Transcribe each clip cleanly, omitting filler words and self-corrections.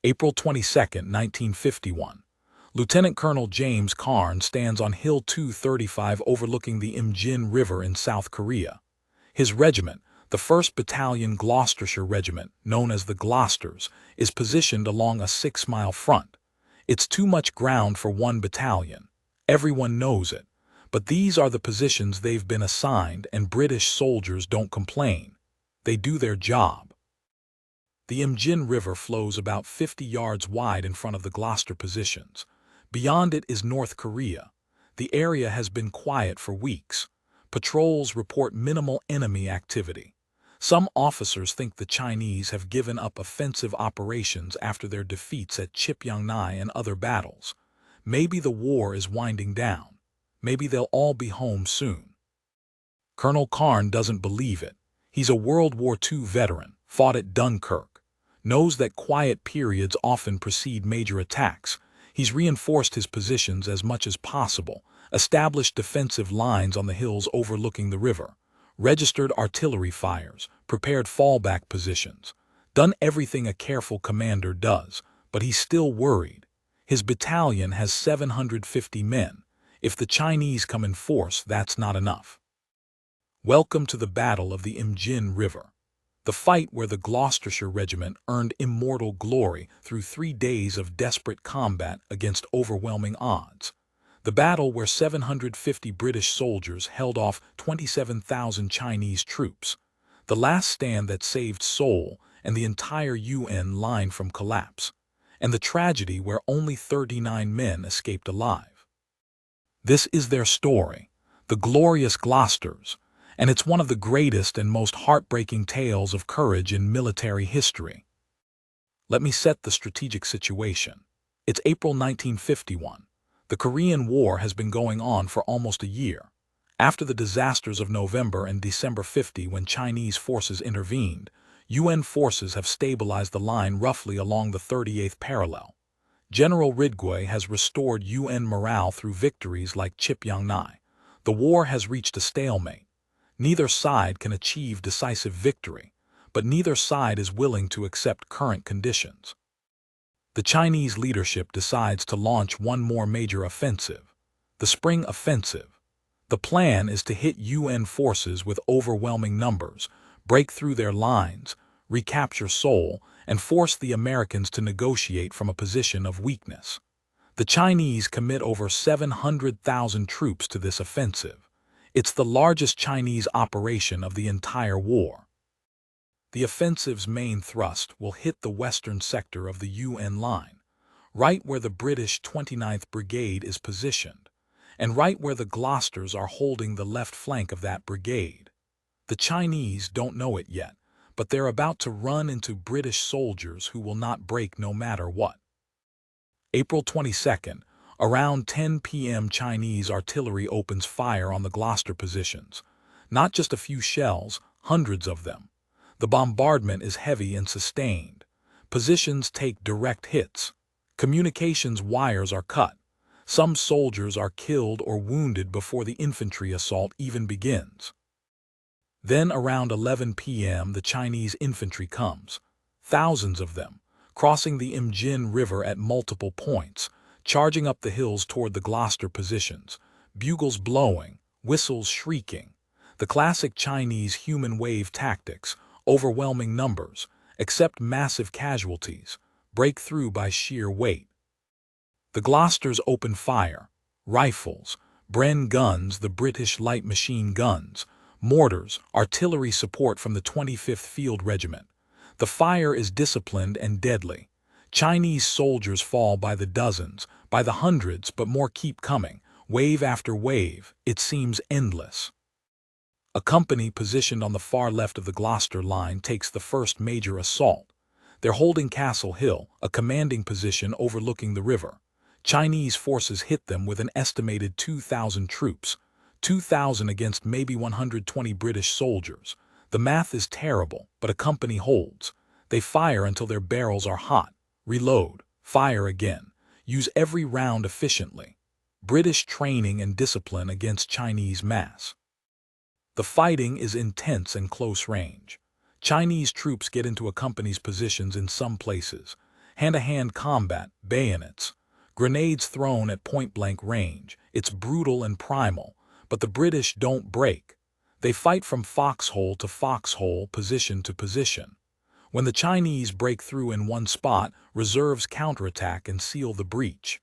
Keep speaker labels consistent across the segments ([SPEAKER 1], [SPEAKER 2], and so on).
[SPEAKER 1] April 22, 1951. Lieutenant Colonel James Carne stands on Hill 235 overlooking the Imjin River in South Korea. His regiment, the 1st Battalion Gloucestershire Regiment, known as the Glosters, is positioned along a 6-mile front. It's too much ground for one battalion. Everyone knows it. But these are the positions they've been assigned, and British soldiers don't complain. They do their job. The Imjin River flows about 50 yards wide in front of the Gloucester positions. Beyond it is North Korea. The area has been quiet for weeks. Patrols report minimal enemy activity. Some officers think the Chinese have given up offensive operations after their defeats at Chipyongnai and other battles. Maybe the war is winding down. Maybe they'll all be home soon. Colonel Carne doesn't believe it. He's a World War II veteran, fought at Dunkirk, knows that quiet periods often precede major attacks. He's reinforced his positions as much as possible, established defensive lines on the hills overlooking the river, registered artillery fires, prepared fallback positions, done everything a careful commander does, but he's still worried. His battalion has 750 men. If the Chinese come in force, that's not enough. Welcome to the Battle of the Imjin River, the fight where the Gloucestershire Regiment earned immortal glory through 3 days of desperate combat against overwhelming odds. The battle where 750 British soldiers held off 27,000 Chinese troops. The last stand that saved Seoul and the entire UN line from collapse. And the tragedy where only 39 men escaped alive. This is their story, the glorious Glosters, and it's one of the greatest and most heartbreaking tales of courage in military history. Let me set the strategic situation. It's April 1951. The Korean War has been going on for almost a year. After the disasters of November and December 50, when Chinese forces intervened, UN forces have stabilized the line roughly along the 38th parallel. General Ridgway has restored UN morale through victories like Chipyongnai. The war has reached a stalemate. Neither side can achieve decisive victory, but neither side is willing to accept current conditions. The Chinese leadership decides to launch one more major offensive, the Spring Offensive. The plan is to hit UN forces with overwhelming numbers, break through their lines, recapture Seoul, and force the Americans to negotiate from a position of weakness. The Chinese commit over 700,000 troops to this offensive. It's the largest Chinese operation of the entire war. The offensive's main thrust will hit the western sector of the UN line, right where the British 29th Brigade is positioned, and right where the Gloucesters are holding the left flank of that brigade. The Chinese don't know it yet, but they're about to run into British soldiers who will not break no matter what. April 22nd, around 10 p.m. Chinese artillery opens fire on the Gloucester positions. Not just a few shells, hundreds of them. The bombardment is heavy and sustained. Positions take direct hits. Communications wires are cut. Some soldiers are killed or wounded before the infantry assault even begins. Then around 11 p.m. the Chinese infantry comes, thousands of them, crossing the Imjin River at multiple points, charging up the hills toward the Gloucester positions, bugles blowing, whistles shrieking. The classic Chinese human wave tactics, overwhelming numbers, accept massive casualties, break through by sheer weight. The Gloucesters open fire, rifles, Bren guns, the British light machine guns, mortars, artillery support from the 25th Field Regiment. The fire is disciplined and deadly. Chinese soldiers fall by the dozens, by the hundreds, but more keep coming, wave after wave. It seems endless. A company positioned on the far left of the Gloucester line takes the first major assault. They're holding Castle Hill, a commanding position overlooking the river. Chinese forces hit them with an estimated 2,000 troops. 2,000 against maybe 120 British soldiers. The math is terrible, but a company holds. They fire until their barrels are hot, reload, fire again, use every round efficiently. British training and discipline against Chinese mass. The fighting is intense and close range. Chinese troops get into a company's positions in some places. Hand-to-hand combat, bayonets, grenades thrown at point-blank range. It's brutal and primal, but the British don't break. They fight from foxhole to foxhole, position to position. When the Chinese break through in one spot, reserves counterattack and seal the breach.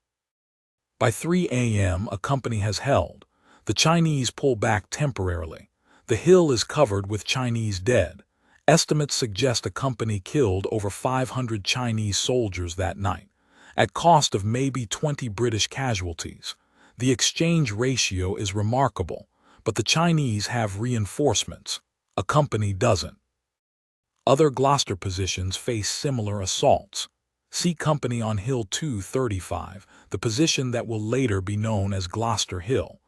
[SPEAKER 1] By 3 a.m., a company has held. The Chinese pull back temporarily. The hill is covered with Chinese dead. Estimates suggest a company killed over 500 Chinese soldiers that night, at cost of maybe 20 British casualties. The exchange ratio is remarkable, but the Chinese have reinforcements. A company doesn't. Other Gloucester positions face similar assaults. C Company on Hill 235, the position that will later be known as Gloster Hill.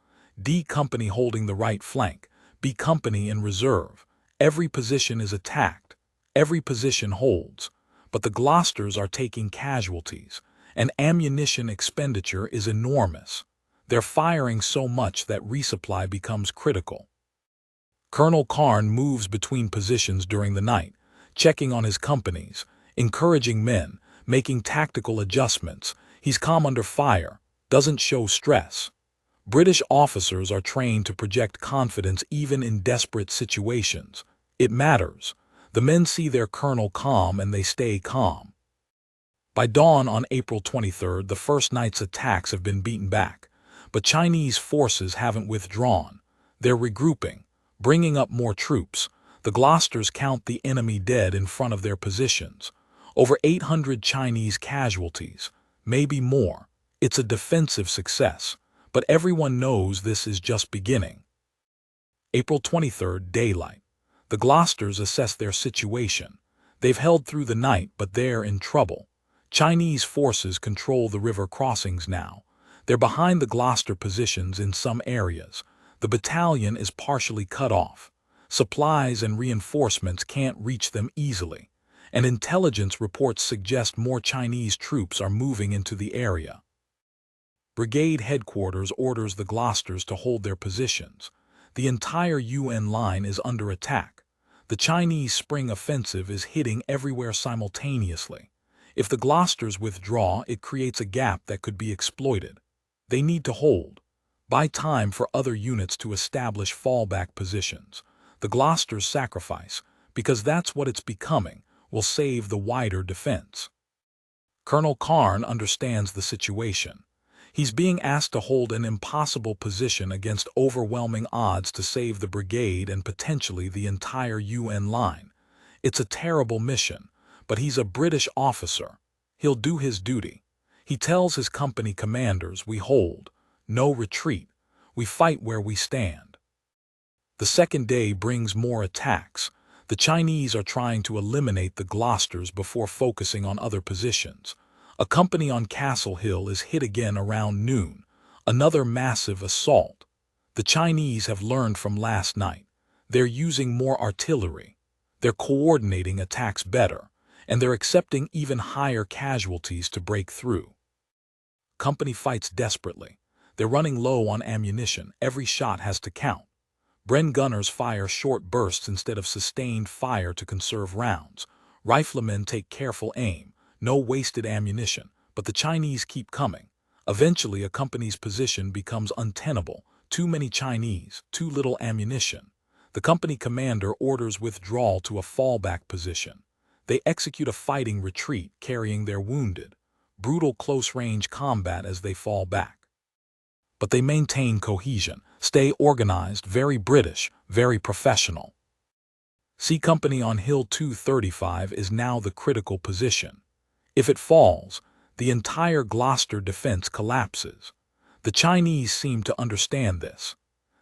[SPEAKER 1] D Company holding the right flank. B Company in reserve. Every position is attacked. Every position holds. But the Gloucesters are taking casualties, and ammunition expenditure is enormous. They're firing so much that resupply becomes critical. Colonel Carne moves between positions during the night, checking on his companies, encouraging men, making tactical adjustments. He's calm under fire, doesn't show stress. British officers are trained to project confidence even in desperate situations. It matters. The men see their colonel calm and they stay calm. By dawn on April 23rd, the first night's attacks have been beaten back, but Chinese forces haven't withdrawn. They're regrouping, bringing up more troops. The Gloucesters count the enemy dead in front of their positions. Over 800 Chinese casualties, maybe more. It's a defensive success, but everyone knows this is just beginning. April 23rd, daylight. The Gloucesters assess their situation. They've held through the night, but they're in trouble. Chinese forces control the river crossings now. They're behind the Gloucester positions in some areas. The battalion is partially cut off. Supplies and reinforcements can't reach them easily, and intelligence reports suggest more Chinese troops are moving into the area. Brigade headquarters orders the Gloucesters to hold their positions. The entire UN line is under attack. The Chinese spring offensive is hitting everywhere simultaneously. If the Gloucesters withdraw, it creates a gap that could be exploited. They need to hold. Buy time for other units to establish fallback positions. The Gloucesters' sacrifice, because that's what it's becoming, will save the wider defense. Colonel Carne understands the situation. He's being asked to hold an impossible position against overwhelming odds to save the brigade and potentially the entire UN line. It's a terrible mission, but he's a British officer. He'll do his duty. He tells his company commanders, "We hold. No retreat. We fight where we stand." The second day brings more attacks. The Chinese are trying to eliminate the Gloucesters before focusing on other positions. A company on Castle Hill is hit again around noon. Another massive assault. The Chinese have learned from last night. They're using more artillery. They're coordinating attacks better, and they're accepting even higher casualties to break through. Company fights desperately. They're running low on ammunition. Every shot has to count. Bren gunners fire short bursts instead of sustained fire to conserve rounds. Riflemen take careful aim. No wasted ammunition, but the Chinese keep coming. Eventually, a company's position becomes untenable. Too many Chinese, too little ammunition. The company commander orders withdrawal to a fallback position. They execute a fighting retreat, carrying their wounded. Brutal close-range combat as they fall back. But they maintain cohesion, stay organized, very British, very professional. C Company on Hill 235 is now the critical position. If it falls, the entire Gloucester defense collapses. The Chinese seem to understand this.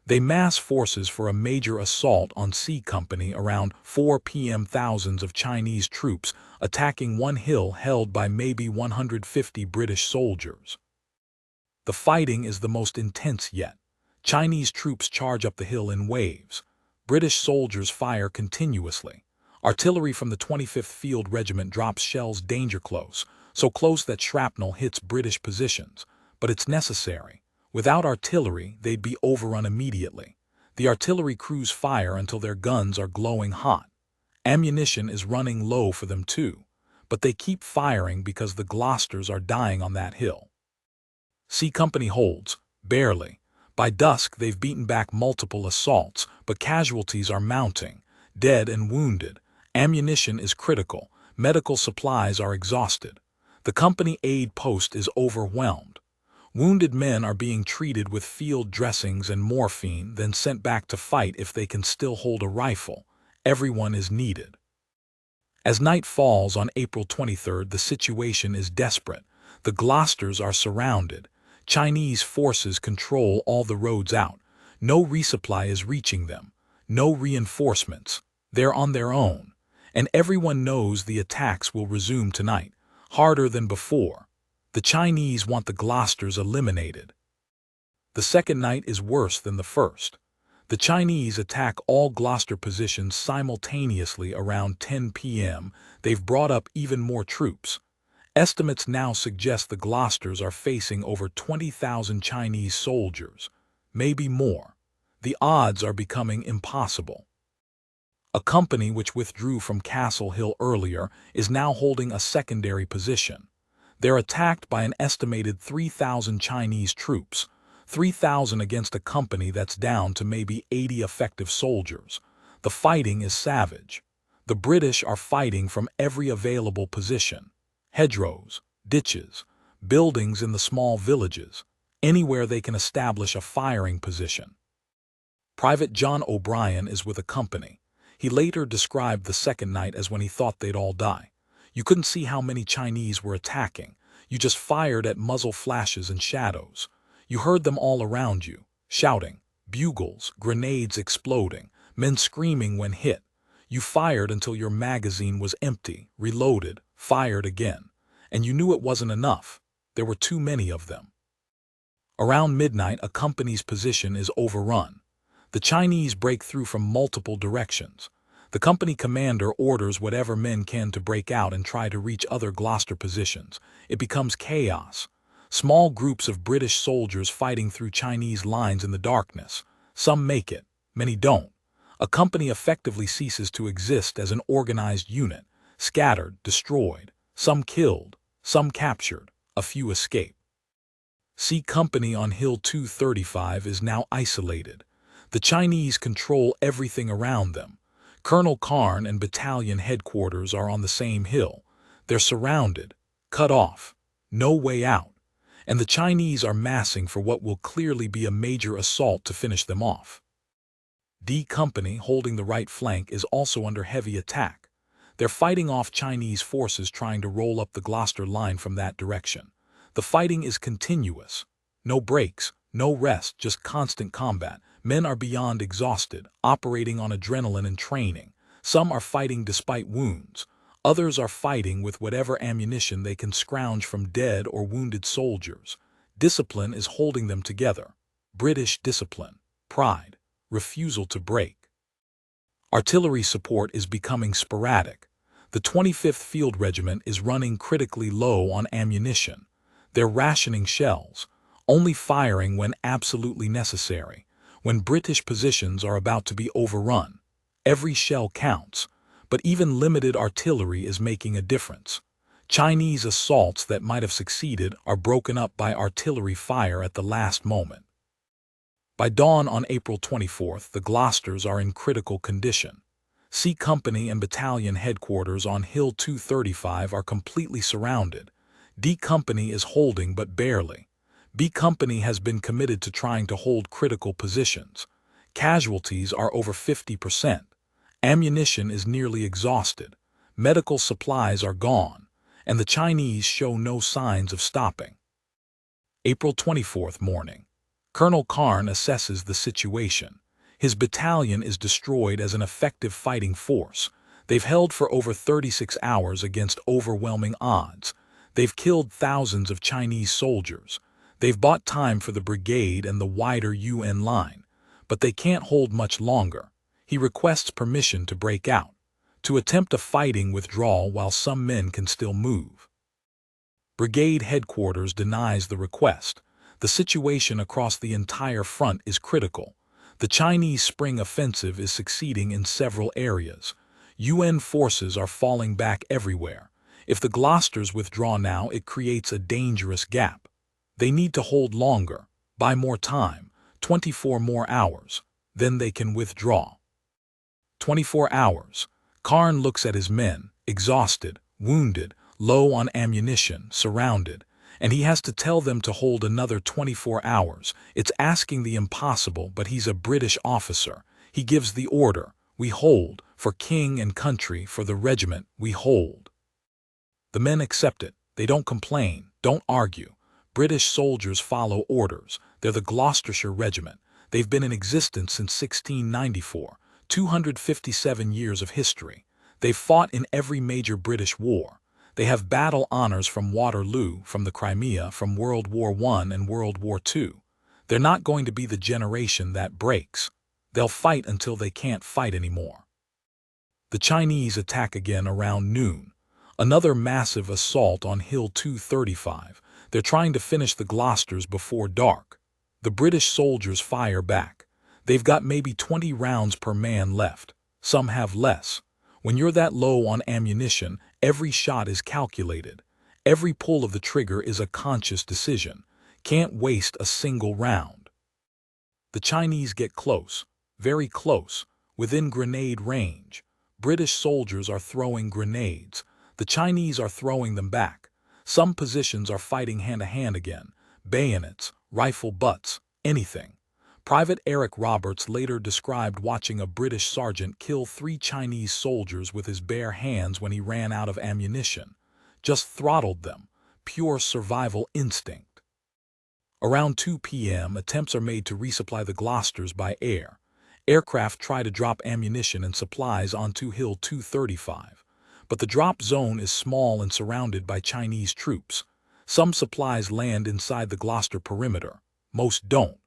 [SPEAKER 1] They mass forces for a major assault on C Company around 4 p.m. Thousands of Chinese troops attacking one hill held by maybe 150 British soldiers. The fighting is the most intense yet. Chinese troops charge up the hill in waves. British soldiers fire continuously. Artillery from the 25th Field Regiment drops shells danger close, so close that shrapnel hits British positions. But it's necessary. Without artillery, they'd be overrun immediately. The artillery crews fire until their guns are glowing hot. Ammunition is running low for them too. but they keep firing because the Gloucesters are dying on that hill. C Company holds, barely. By dusk they've beaten back multiple assaults, but casualties are mounting, dead and wounded. Ammunition is critical, medical supplies are exhausted. The company aid post is overwhelmed. Wounded men are being treated with field dressings and morphine, then sent back to fight if they can still hold a rifle. Everyone is needed. As night falls on April 23rd, the situation is desperate. The Gloucesters are surrounded. Chinese forces control all the roads out. No resupply is reaching them. No reinforcements. They're on their own. And everyone knows the attacks will resume tonight, harder than before. The Chinese want the Gloucesters eliminated. The second night is worse than the first. The Chinese attack all Gloucester positions simultaneously around 10 p.m. They've brought up even more troops. Estimates now suggest the Gloucesters are facing over 20,000 Chinese soldiers, maybe more. The odds are becoming impossible. A company which withdrew from Castle Hill earlier is now holding a secondary position. They're attacked by an estimated 3,000 Chinese troops, 3,000 against a company that's down to maybe 80 effective soldiers. The fighting is savage. The British are fighting from every available position. Hedgerows, ditches, buildings in the small villages, anywhere they can establish a firing position. Private John O'Brien is with a company. He later described the second night as when he thought they'd all die. You couldn't see how many Chinese were attacking. You just fired at muzzle flashes and shadows. You heard them all around you, shouting, bugles, grenades exploding, men screaming when hit. You fired until your magazine was empty, reloaded, fired again. And you knew it wasn't enough. There were too many of them. Around midnight, a company's position is overrun. The Chinese break through from multiple directions. The company commander orders whatever men can to break out and try to reach other Gloucester positions. It becomes chaos. Small groups of British soldiers fighting through Chinese lines in the darkness. Some make it, many don't. A company effectively ceases to exist as an organized unit, scattered, destroyed, some killed, some captured, a few escape. C Company on Hill 235 is now isolated. The Chinese control everything around them. Colonel Carne and battalion headquarters are on the same hill. They're surrounded, cut off, no way out. And the Chinese are massing for what will clearly be a major assault to finish them off. D Company, holding the right flank, is also under heavy attack. They're fighting off Chinese forces trying to roll up the Gloucester line from that direction. The fighting is continuous. No breaks, no rest, just constant combat. Men are beyond exhausted, operating on adrenaline and training. Some are fighting despite wounds. Others are fighting with whatever ammunition they can scrounge from dead or wounded soldiers. Discipline is holding them together. British discipline, pride, refusal to break. Artillery support is becoming sporadic. The 25th Field Regiment is running critically low on ammunition. They're rationing shells, only firing when absolutely necessary. When British positions are about to be overrun, every shell counts, but even limited artillery is making a difference. Chinese assaults that might have succeeded are broken up by artillery fire at the last moment. By dawn on April 24th, the Gloucesters are in critical condition. C Company and battalion headquarters on Hill 235 are completely surrounded. D Company is holding but barely. B Company has been committed to trying to hold critical positions. Casualties are over 50%. Ammunition is nearly exhausted. Medical supplies are gone, and the Chinese show no signs of stopping. April 24th morning. Colonel Carne assesses the situation. His battalion is destroyed as an effective fighting force. They've held for over 36 hours against overwhelming odds. They've killed thousands of Chinese soldiers. They've bought time for the brigade and the wider UN line, but they can't hold much longer. He requests permission to break out, to attempt a fighting withdrawal while some men can still move. Brigade headquarters denies the request. The situation across the entire front is critical. The Chinese spring offensive is succeeding in several areas. UN forces are falling back everywhere. If the Gloucesters withdraw now, it creates a dangerous gap. They need to hold longer, buy more time, 24 more hours, then they can withdraw. 24 hours. Carne looks at his men, exhausted, wounded, low on ammunition, surrounded, and he has to tell them to hold another 24 hours. It's asking the impossible, but he's a British officer. He gives the order, we hold, for king and country, for the regiment, we hold. The men accept it. They don't complain, don't argue. British soldiers follow orders. They're the Gloucestershire Regiment. They've been in existence since 1694, 257 years of history. They've fought in every major British war. They have battle honors from Waterloo, from the Crimea, from World War I and World War II. They're not going to be the generation that breaks. They'll fight until they can't fight anymore. The Chinese attack again around noon. Another massive assault on Hill 235. They're trying to finish the Gloucesters before dark. The British soldiers fire back. They've got maybe 20 rounds per man left. Some have less. When you're that low on ammunition, every shot is calculated. Every pull of the trigger is a conscious decision. Can't waste a single round. The Chinese get close, very close, within grenade range. British soldiers are throwing grenades. The Chinese are throwing them back. Some positions are fighting hand-to-hand again. Bayonets, rifle butts, anything. Private Eric Roberts later described watching a British sergeant kill 3 Chinese soldiers with his bare hands when he ran out of ammunition. Just throttled them. Pure survival instinct. Around 2 p.m., attempts are made to resupply the Gloucesters by air. Aircraft try to drop ammunition and supplies onto Hill 235. But the drop zone is small and surrounded by Chinese troops. Some supplies land inside the Gloucester perimeter. Most don't.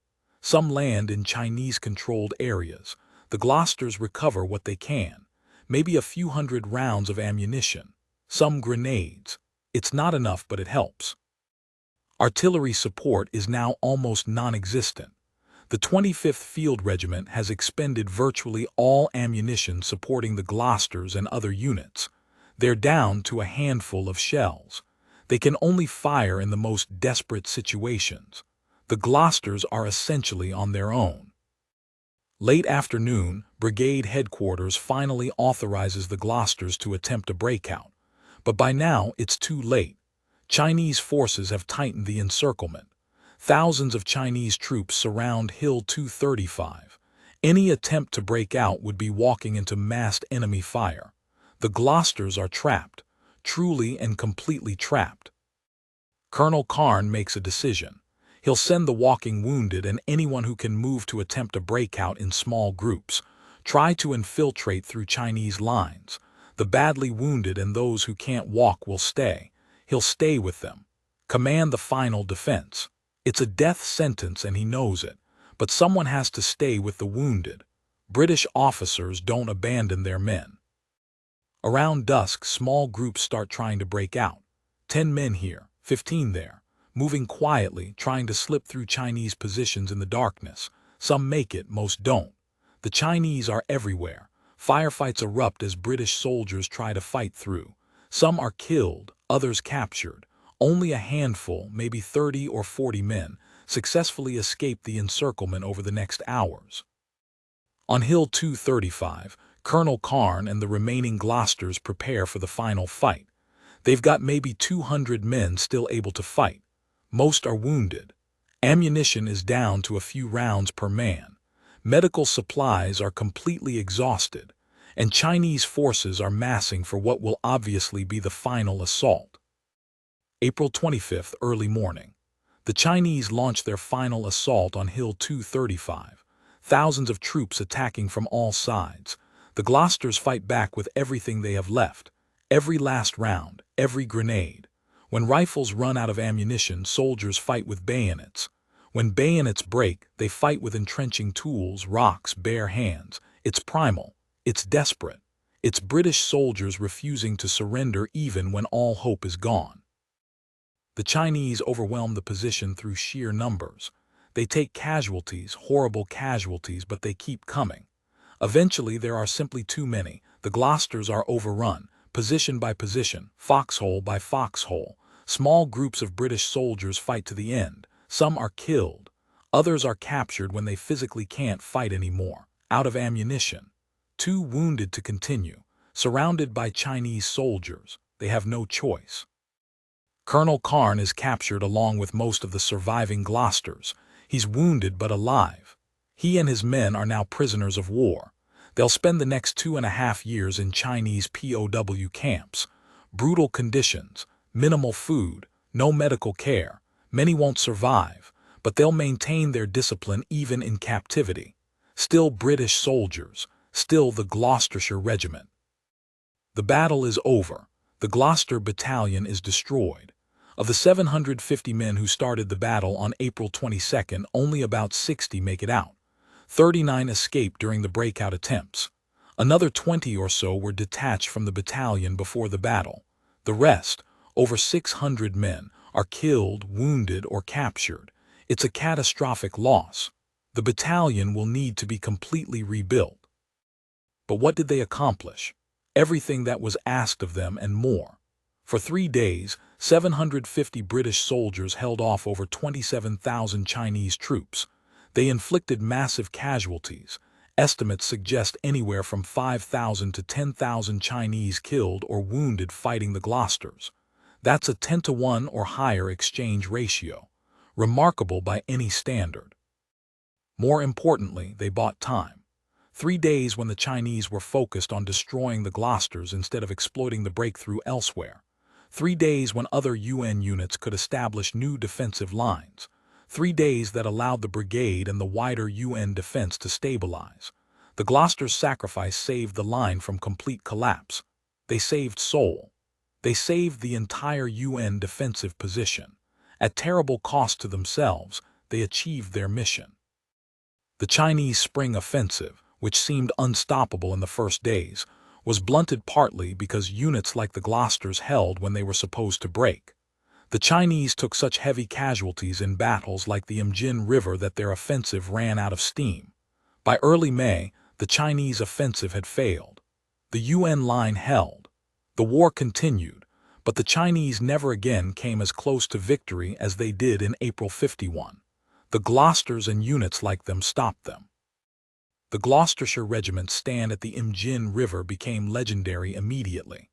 [SPEAKER 1] Some land in Chinese-controlled areas. The Gloucesters recover what they can. Maybe a few hundred rounds of ammunition. Some grenades. It's not enough, but it helps. Artillery support is now almost non-existent. The 25th Field Regiment has expended virtually all ammunition supporting the Gloucesters and other units. They're down to a handful of shells. They can only fire in the most desperate situations. The Gloucesters are essentially on their own. Late afternoon, brigade headquarters finally authorizes the Gloucesters to attempt a breakout. But by now, it's too late. Chinese forces have tightened the encirclement. Thousands of Chinese troops surround Hill 235. Any attempt to break out would be walking into massed enemy fire. The Gloucesters are trapped, truly and completely trapped. Colonel Carne makes a decision. He'll send the walking wounded and anyone who can move to attempt a breakout in small groups. Try to infiltrate through Chinese lines. The badly wounded and those who can't walk will stay. He'll stay with them. Command the final defense. It's a death sentence and he knows it. But someone has to stay with the wounded. British officers don't abandon their men. Around dusk, small groups start trying to break out. 10 men here, 15 there, moving quietly, trying to slip through Chinese positions in the darkness. Some make it, most don't. The Chinese are everywhere. Firefights erupt as British soldiers try to fight through. Some are killed, others captured. Only a handful, maybe 30 or 40 men, successfully escape the encirclement over the next hours. On Hill 235, Colonel Carne and the remaining Gloucesters prepare for the final fight. They've got maybe 200 men still able to fight. Most are wounded. Ammunition is down to a few rounds per man. Medical supplies are completely exhausted, and Chinese forces are massing for what will obviously be the final assault. April 25th, early morning. The Chinese launch their final assault on Hill 235. Thousands of troops attacking from all sides. The Gloucesters fight back with everything they have left. Every last round, every grenade. When rifles run out of ammunition, soldiers fight with bayonets. When bayonets break, they fight with entrenching tools, rocks, bare hands. It's primal. It's desperate. It's British soldiers refusing to surrender even when all hope is gone. The Chinese overwhelm the position through sheer numbers. They take casualties, horrible casualties, but they keep coming. Eventually, there are simply too many. The Gloucesters are overrun, Position by position, foxhole by foxhole, small groups of British soldiers fight to the end. Some are killed. Others are captured when they physically can't fight anymore, out of ammunition. 2 wounded to continue, surrounded by Chinese soldiers. They have no choice. Colonel Carne is captured along with most of the surviving Glosters. He's wounded but alive. He and his men are now prisoners of war. They'll spend the next 2.5 years in Chinese POW camps. Brutal conditions, minimal food, no medical care. Many won't survive, but they'll maintain their discipline even in captivity. Still British soldiers, still the Gloucestershire Regiment. The battle is over. The Gloucester battalion is destroyed. Of the 750 men who started the battle on April 22nd, only about 60 make it out. 39 escaped during the breakout attempts. Another 20 or so were detached from the battalion before the battle. The rest, over 600 men, are killed, wounded, or captured. It's a catastrophic loss. The battalion will need to be completely rebuilt. But what did they accomplish? Everything that was asked of them and more. For 3 days, 750 British soldiers held off over 27,000 Chinese troops. They inflicted massive casualties. Estimates suggest anywhere from 5,000 to 10,000 Chinese killed or wounded fighting the Glosters. That's a 10-to-1 or higher exchange ratio. Remarkable by any standard. More importantly, they bought time. 3 days when the Chinese were focused on destroying the Glosters instead of exploiting the breakthrough elsewhere. 3 days when other UN units could establish new defensive lines. 3 days that allowed the brigade and the wider UN defense to stabilize. The Gloucester's sacrifice saved the line from complete collapse. They saved Seoul. They saved the entire UN defensive position. At terrible cost to themselves, they achieved their mission. The Chinese spring offensive, which seemed unstoppable in the first days, was blunted partly because units like the Glosters held when they were supposed to break. The Chinese took such heavy casualties in battles like the Imjin River that their offensive ran out of steam. By early May, the Chinese offensive had failed. The UN line held. The war continued, but the Chinese never again came as close to victory as they did in April '51. The Glosters and units like them stopped them. The Gloucestershire Regiment stand at the Imjin River became legendary immediately.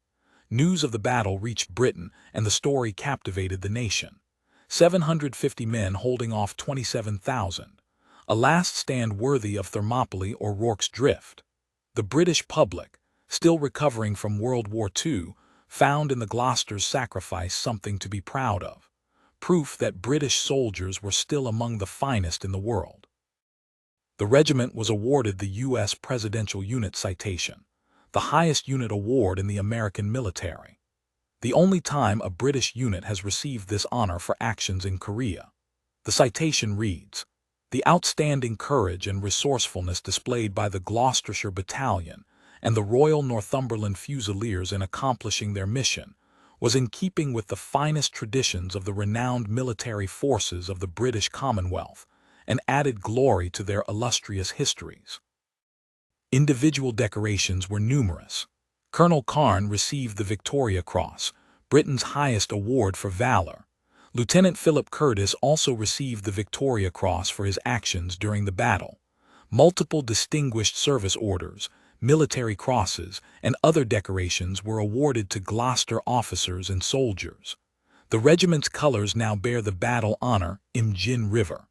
[SPEAKER 1] News of the battle reached Britain, and the story captivated the nation. 750 men holding off 27,000. A last stand worthy of Thermopylae or Rorke's Drift. The British public, still recovering from World War II, found in the Gloucester's sacrifice something to be proud of. Proof that British soldiers were still among the finest in the world. The regiment was awarded the U.S. Presidential Unit Citation, the highest unit award in the American military. The only time a British unit has received this honor for actions in Korea. The citation reads, "The outstanding courage and resourcefulness displayed by the Gloucestershire Battalion and the Royal Northumberland Fusiliers in accomplishing their mission was in keeping with the finest traditions of the renowned military forces of the British Commonwealth and added glory to their illustrious histories." Individual decorations were numerous. Colonel Carne received the Victoria Cross, Britain's highest award for valor. Lieutenant Philip Curtis also received the Victoria Cross for his actions during the battle. Multiple Distinguished Service Orders, military crosses, and other decorations were awarded to Gloucester officers and soldiers. The regiment's colors now bear the battle honor, Imjin River.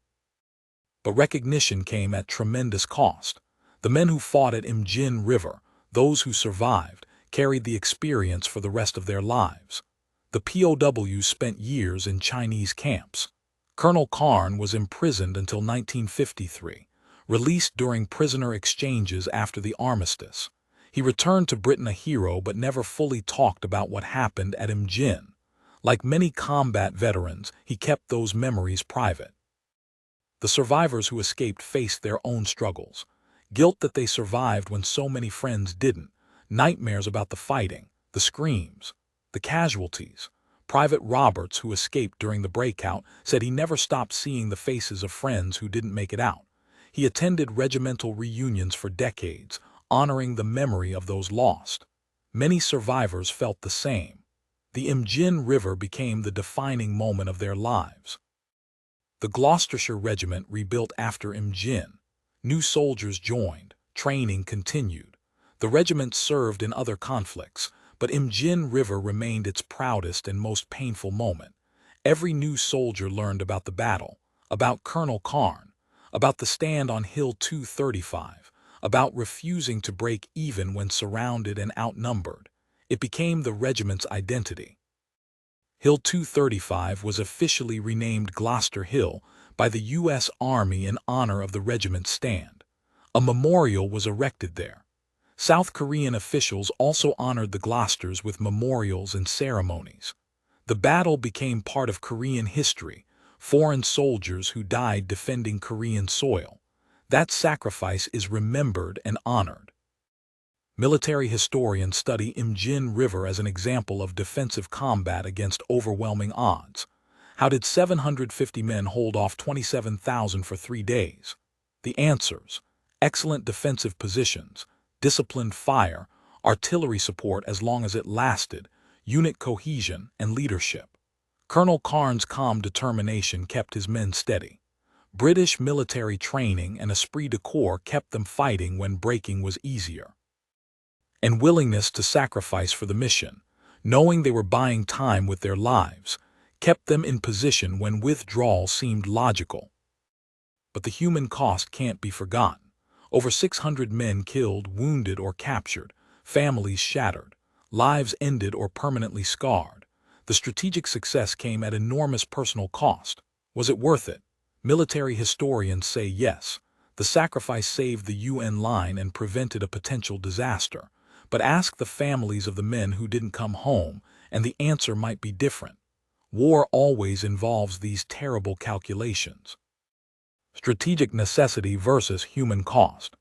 [SPEAKER 1] But recognition came at tremendous cost. The men who fought at Imjin River, those who survived, carried the experience for the rest of their lives. The POWs spent years in Chinese camps. Colonel Carne was imprisoned until 1953, released during prisoner exchanges after the armistice. He returned to Britain a hero but never fully talked about what happened at Imjin. Like many combat veterans, he kept those memories private. The survivors who escaped faced their own struggles. Guilt that they survived when so many friends didn't. Nightmares about the fighting, the screams, the casualties. Private Roberts, who escaped during the breakout, said he never stopped seeing the faces of friends who didn't make it out. He attended regimental reunions for decades, honoring the memory of those lost. Many survivors felt the same. The Imjin River became the defining moment of their lives. The Gloucestershire Regiment rebuilt after Imjin. New soldiers joined, training continued. The regiment served in other conflicts, but Imjin River remained its proudest and most painful moment. Every new soldier learned about the battle, about Colonel Carne, about the stand on Hill 235, about refusing to break even when surrounded and outnumbered. It became the regiment's identity. Hill 235 was officially renamed Gloster Hill by the U.S. Army in honor of the regiment's stand. A memorial was erected there. South Korean officials also honored the Glosters with memorials and ceremonies. The battle became part of Korean history, foreign soldiers who died defending Korean soil. That sacrifice is remembered and honored. Military historians study Imjin River as an example of defensive combat against overwhelming odds. How did 750 men hold off 27,000 for 3 days? The answers: excellent defensive positions, disciplined fire, artillery support as long as it lasted, unit cohesion, and leadership. Colonel Carne's calm determination kept his men steady. British military training and esprit de corps kept them fighting when breaking was easier. And willingness to sacrifice for the mission, knowing they were buying time with their lives, kept them in position when withdrawal seemed logical. But the human cost can't be forgotten. Over 600 men killed, wounded, or captured, families shattered, lives ended or permanently scarred. The strategic success came at enormous personal cost. Was it worth it? Military historians say yes. The sacrifice saved the UN line and prevented a potential disaster. But ask the families of the men who didn't come home, and the answer might be different. War always involves these terrible calculations. Strategic necessity versus human cost.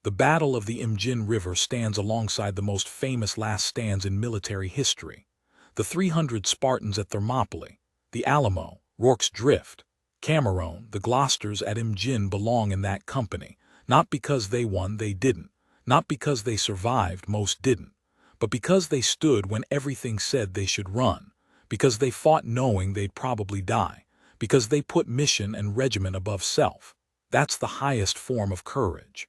[SPEAKER 1] The Battle of the Imjin River stands alongside the most famous last stands in military history. The 300 Spartans at Thermopylae, the Alamo, Rorke's Drift, Cameroon, the Glosters at Imjin belong in that company, not because they won, they didn't. Not because they survived, most didn't, but because they stood when everything said they should run, because they fought knowing they'd probably die, because they put mission and regiment above self. That's the highest form of courage.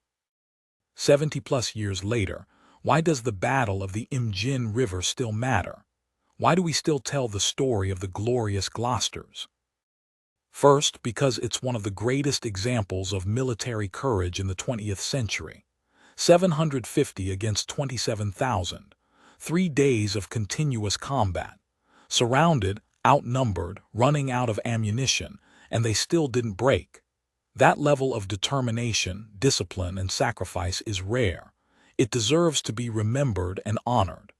[SPEAKER 1] 70+ years later, why does the Battle of the Imjin River still matter? Why do we still tell the story of the glorious Glosters? First, because it's one of the greatest examples of military courage in the 20th century. 750 against 27,000. 3 days of continuous combat. Surrounded, outnumbered, running out of ammunition, and they still didn't break. That level of determination, discipline, and sacrifice is rare. It deserves to be remembered and honored.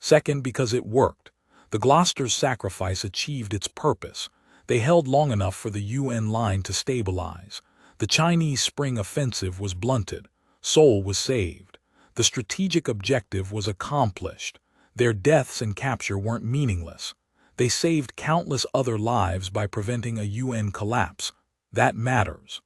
[SPEAKER 1] Second, because it worked. The Gloucester's sacrifice achieved its purpose. They held long enough for the UN line to stabilize. The Chinese spring offensive was blunted. Seoul was saved. The strategic objective was accomplished. Their deaths and capture weren't meaningless. They saved countless other lives by preventing a UN collapse. That matters.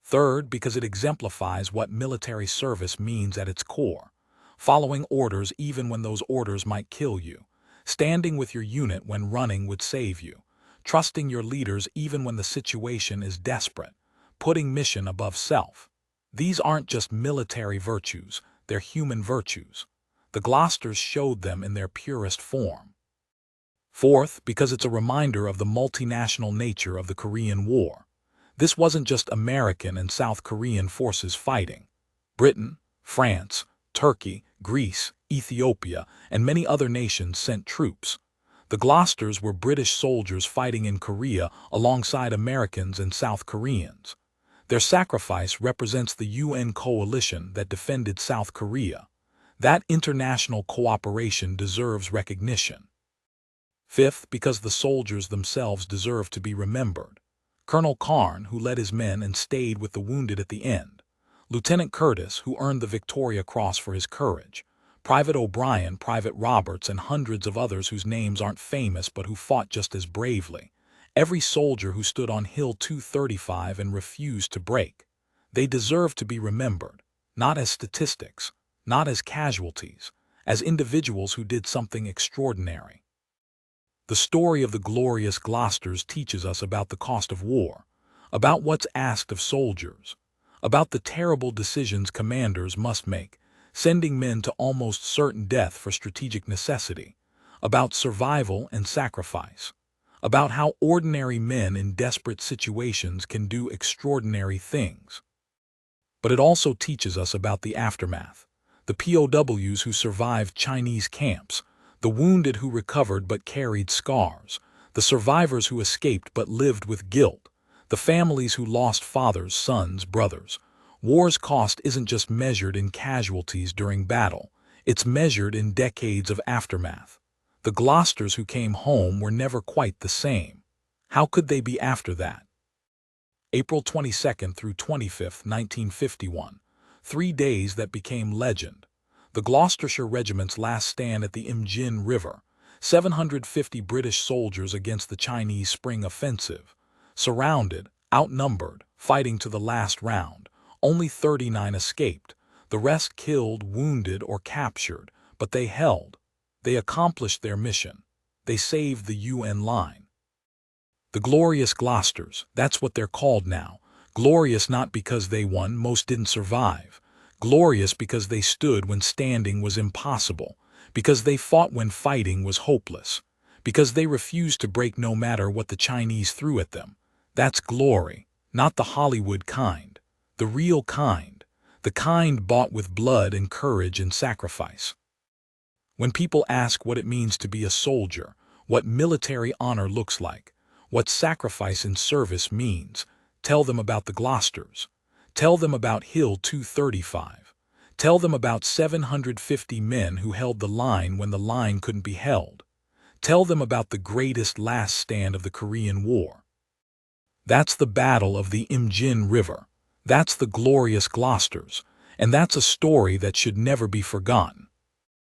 [SPEAKER 1] Third, because it exemplifies what military service means at its core. Following orders even when those orders might kill you. Standing with your unit when running would save you. Trusting your leaders even when the situation is desperate. Putting mission above self. These aren't just military virtues, they're human virtues. The Gloucesters showed them in their purest form. Fourth, because it's a reminder of the multinational nature of the Korean War. This wasn't just American and South Korean forces fighting. Britain, France, Turkey, Greece, Ethiopia, and many other nations sent troops. The Gloucesters were British soldiers fighting in Korea alongside Americans and South Koreans. Their sacrifice represents the UN coalition that defended South Korea. That international cooperation deserves recognition. Fifth, because the soldiers themselves deserve to be remembered. Colonel Carne, who led his men and stayed with the wounded at the end. Lieutenant Curtis, who earned the Victoria Cross for his courage. Private O'Brien, Private Roberts, and hundreds of others whose names aren't famous but who fought just as bravely. Every soldier who stood on Hill 235 and refused to break. They deserve to be remembered, not as statistics, not as casualties, as individuals who did something extraordinary. The story of the glorious Gloucesters teaches us about the cost of war, about what's asked of soldiers, about the terrible decisions commanders must make, sending men to almost certain death for strategic necessity, about survival and sacrifice, about how ordinary men in desperate situations can do extraordinary things. But it also teaches us about the aftermath, the POWs who survived Chinese camps, the wounded who recovered but carried scars, the survivors who escaped but lived with guilt, the families who lost fathers, sons, brothers. War's cost isn't just measured in casualties during battle, it's measured in decades of aftermath. The Gloucesters who came home were never quite the same. How could they be after that? April 22nd through 25th, 1951, 3 days that became legend. The Gloucestershire Regiment's last stand at the Imjin River, 750 British soldiers against the Chinese spring offensive. Surrounded, outnumbered, fighting to the last round. Only 39 escaped. The rest killed, wounded, or captured, but they held. They accomplished their mission. They saved the UN line. The glorious Gloucesters, that's what they're called now. Glorious not because they won, most didn't survive. Glorious because they stood when standing was impossible, because they fought when fighting was hopeless, because they refused to break no matter what the Chinese threw at them. That's glory, not the Hollywood kind, the real kind, the kind bought with blood and courage and sacrifice. When people ask what it means to be a soldier, what military honor looks like, what sacrifice in service means, tell them about the Gloucesters. Tell them about Hill 235. Tell them about 750 men who held the line when the line couldn't be held. Tell them about the greatest last stand of the Korean War. That's the Battle of the Imjin River. That's the glorious Gloucesters, and that's a story that should never be forgotten.